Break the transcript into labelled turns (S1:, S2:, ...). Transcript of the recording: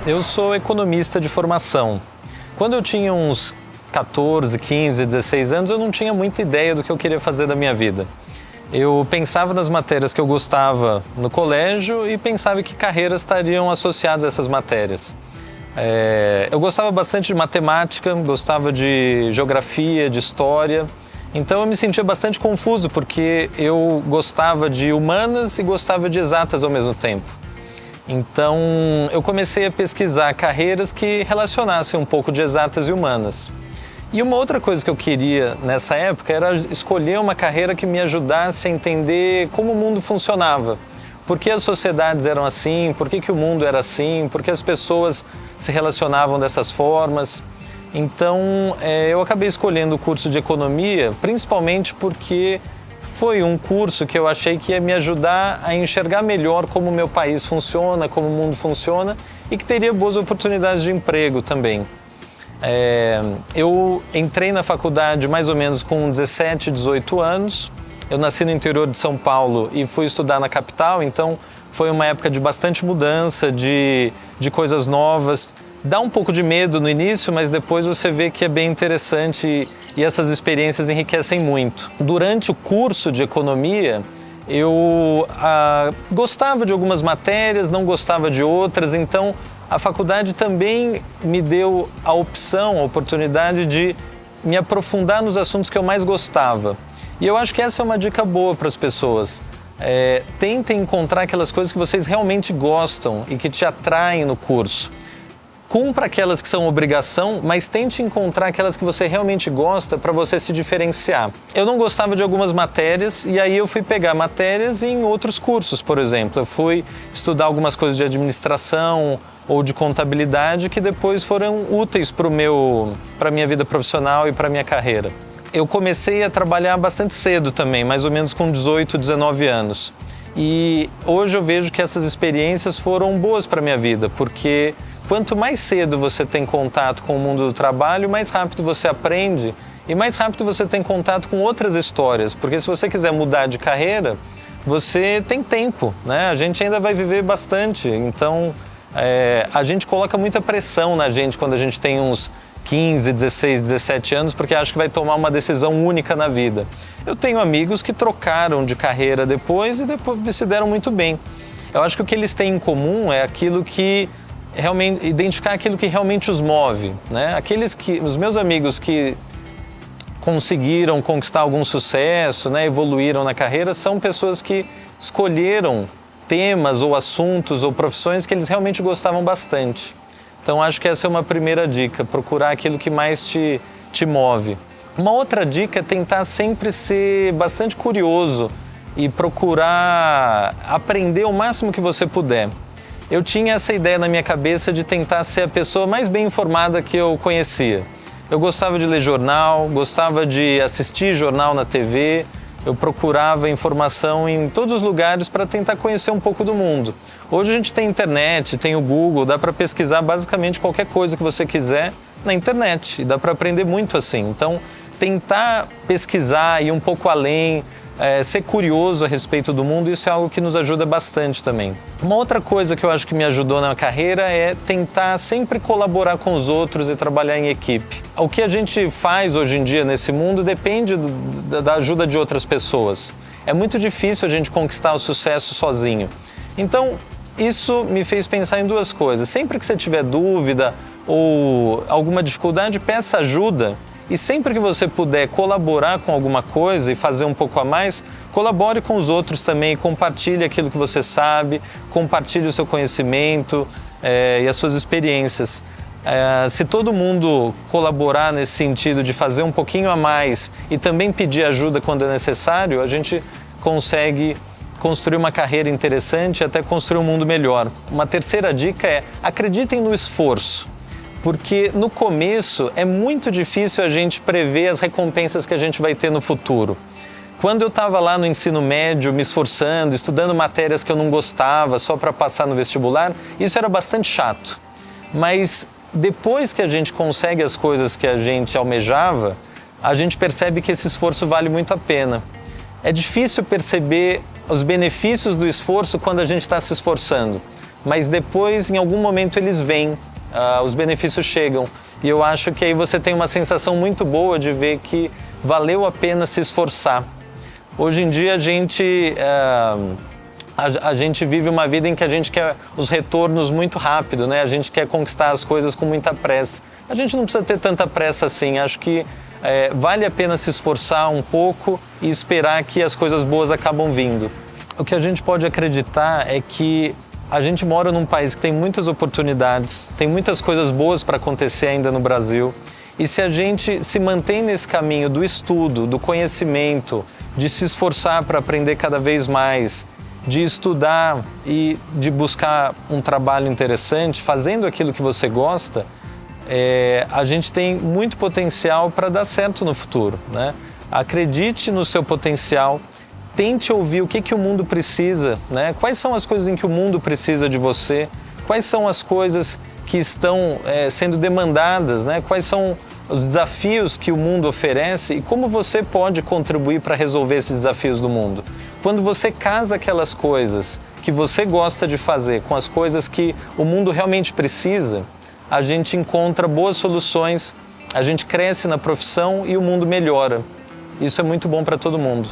S1: Eu sou economista de formação. Quando eu tinha uns 14, 15, 16 anos, eu não tinha muita ideia do que eu queria fazer da minha vida. Eu pensava nas matérias que eu gostava no colégio e pensava que carreiras estariam associadas a essas matérias. Eu gostava bastante de matemática, gostava de geografia, de história. Então eu me sentia bastante confuso porque eu gostava de humanas e gostava de exatas ao mesmo tempo. Então eu comecei a pesquisar carreiras que relacionassem um pouco de exatas e humanas. E uma outra coisa que eu queria nessa época era escolher uma carreira que me ajudasse a entender como o mundo funcionava. Por que as sociedades eram assim, por que o mundo era assim, por que as pessoas se relacionavam dessas formas. Então eu acabei escolhendo o curso de economia, principalmente porque foi um curso que eu achei que ia me ajudar a enxergar melhor como o meu país funciona, como o mundo funciona e que teria boas oportunidades de emprego também. Eu entrei na faculdade mais ou menos com 17, 18 anos. Eu nasci no interior de São Paulo e fui estudar na capital, então foi uma época de bastante mudança, de coisas novas. Dá um pouco de medo no início, mas depois você vê que é bem interessante e essas experiências enriquecem muito. Durante o curso de economia, eu gostava de algumas matérias, não gostava de outras, então a faculdade também me deu a opção, a oportunidade de me aprofundar nos assuntos que eu mais gostava. E eu acho que essa é uma dica boa para as pessoas. Tentem encontrar aquelas coisas que vocês realmente gostam e que te atraem no curso. Cumpra aquelas que são obrigação, mas tente encontrar aquelas que você realmente gosta para você se diferenciar. Eu não gostava de algumas matérias e aí eu fui pegar matérias em outros cursos, por exemplo. Eu fui estudar algumas coisas de administração ou de contabilidade que depois foram úteis para a minha vida profissional e para a minha carreira. Eu comecei a trabalhar bastante cedo também, mais ou menos com 18, 19 anos. E hoje eu vejo que essas experiências foram boas para a minha vida, porque quanto mais cedo você tem contato com o mundo do trabalho, mais rápido você aprende e mais rápido você tem contato com outras histórias. Porque se você quiser mudar de carreira, você tem tempo, né? A gente ainda vai viver bastante, então a gente coloca muita pressão na gente quando a gente tem uns 15, 16, 17 anos, porque acha que vai tomar uma decisão única na vida. Eu tenho amigos que trocaram de carreira depois e depois se deram muito bem. Eu acho que o que eles têm em comum é aquilo que realmente identificar aquilo que realmente os move, né? Os meus amigos que conseguiram conquistar algum sucesso, né, evoluíram na carreira, são pessoas que escolheram temas ou assuntos ou profissões que eles realmente gostavam bastante. Então acho que essa é uma primeira dica, procurar aquilo que mais te move. Uma outra dica é tentar sempre ser bastante curioso e procurar aprender o máximo que você puder. Eu tinha essa ideia na minha cabeça de tentar ser a pessoa mais bem informada que eu conhecia. Eu gostava de ler jornal, gostava de assistir jornal na TV, eu procurava informação em todos os lugares para tentar conhecer um pouco do mundo. Hoje a gente tem internet, tem o Google, dá para pesquisar basicamente qualquer coisa que você quiser na internet e dá para aprender muito assim. Então, tentar pesquisar, ir um pouco além, ser curioso a respeito do mundo, isso é algo que nos ajuda bastante também. Uma outra coisa que eu acho que me ajudou na carreira é tentar sempre colaborar com os outros e trabalhar em equipe. O que a gente faz hoje em dia nesse mundo depende da ajuda de outras pessoas. É muito difícil a gente conquistar o sucesso sozinho. Então, isso me fez pensar em duas coisas. Sempre que você tiver dúvida ou alguma dificuldade, peça ajuda. E sempre que você puder colaborar com alguma coisa e fazer um pouco a mais, colabore com os outros também, compartilhe aquilo que você sabe, compartilhe o seu conhecimento e as suas experiências. Se todo mundo colaborar nesse sentido de fazer um pouquinho a mais e também pedir ajuda quando é necessário, a gente consegue construir uma carreira interessante e até construir um mundo melhor. Uma terceira dica é: acreditem no esforço. Porque no começo é muito difícil a gente prever as recompensas que a gente vai ter no futuro. Quando eu estava lá no ensino médio, me esforçando, estudando matérias que eu não gostava só para passar no vestibular, isso era bastante chato. Mas depois que a gente consegue as coisas que a gente almejava, a gente percebe que esse esforço vale muito a pena. É difícil perceber os benefícios do esforço quando a gente está se esforçando. mas depois, em algum momento, eles vêm, os benefícios chegam. E eu acho que aí você tem uma sensação muito boa de ver que valeu a pena se esforçar. Hoje em dia a gente vive uma vida em que a gente quer os retornos muito rápido, né? A gente quer conquistar as coisas com muita pressa. A gente não precisa ter tanta pressa assim. Acho que vale a pena se esforçar um pouco e esperar que as coisas boas acabam vindo. O que a gente pode acreditar é que a gente mora num país que tem muitas oportunidades, tem muitas coisas boas para acontecer ainda no Brasil. E se a gente se mantém nesse caminho do estudo, do conhecimento, de se esforçar para aprender cada vez mais, de estudar e de buscar um trabalho interessante, fazendo aquilo que você gosta, a gente tem muito potencial para dar certo no futuro, né? Acredite no seu potencial. Tente ouvir o que o mundo precisa, né? Quais são as coisas em que o mundo precisa de você? Quais são as coisas que estão sendo demandadas, né? Quais são os desafios que o mundo oferece e como você pode contribuir para resolver esses desafios do mundo? Quando você casa aquelas coisas que você gosta de fazer com as coisas que o mundo realmente precisa, a gente encontra boas soluções, a gente cresce na profissão e o mundo melhora. Isso é muito bom para todo mundo.